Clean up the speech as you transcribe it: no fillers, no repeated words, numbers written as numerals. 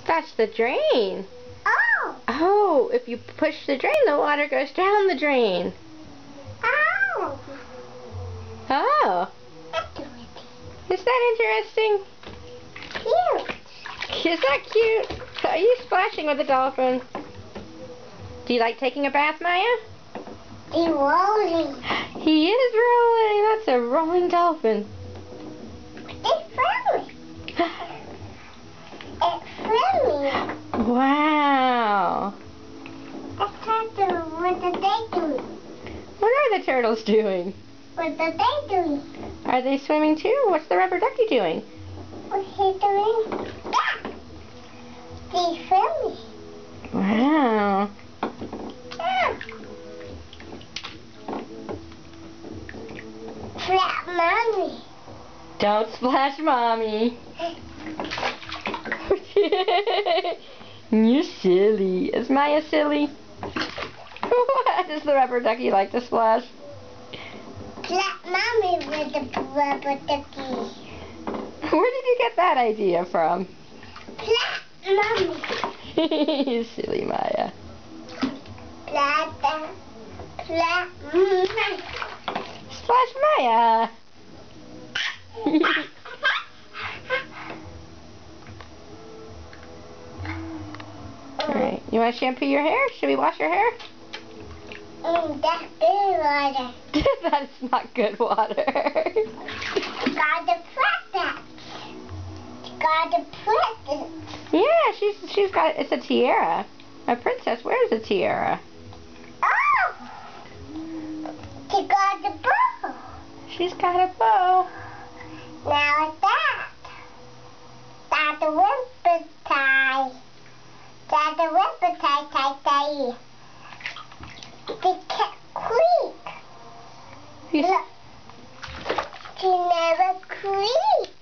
That's the drain. Oh! Oh, if you push the drain, the water goes down the drain. Oh! Oh. Is that interesting? Cute. Is that cute? Are you splashing with the dolphin? Do you like taking a bath, Maya? He's rolling. He is rolling. That's a rolling dolphin. It's friendly. It's friendly. Wow. What are they doing? What are the turtles doing? What are they doing? Are they swimming too? What's the rubber ducky doing? What's he doing? Yeah! He's friendly. Wow. Yeah. Flat mommy. Don't splash, Mommy. You're silly. Is Maya silly? What does the rubber ducky like to splash? Flat mommy with the rubber ducky. Where did you get that idea from? Flat mommy. You silly Maya. Flat mommy. Splash Maya. Alright, you want to shampoo your hair? Should we wash your hair? That's good water. That's not good water. You gotta press that. You gotta press it. Yeah, she's got, it's a tiara. A princess wears a tiara. Oh! You got the bow. She's got a bow. Now it's that. That's the whisper tie. That's the whisper tie. They can't creak. He's Look. She never creaks.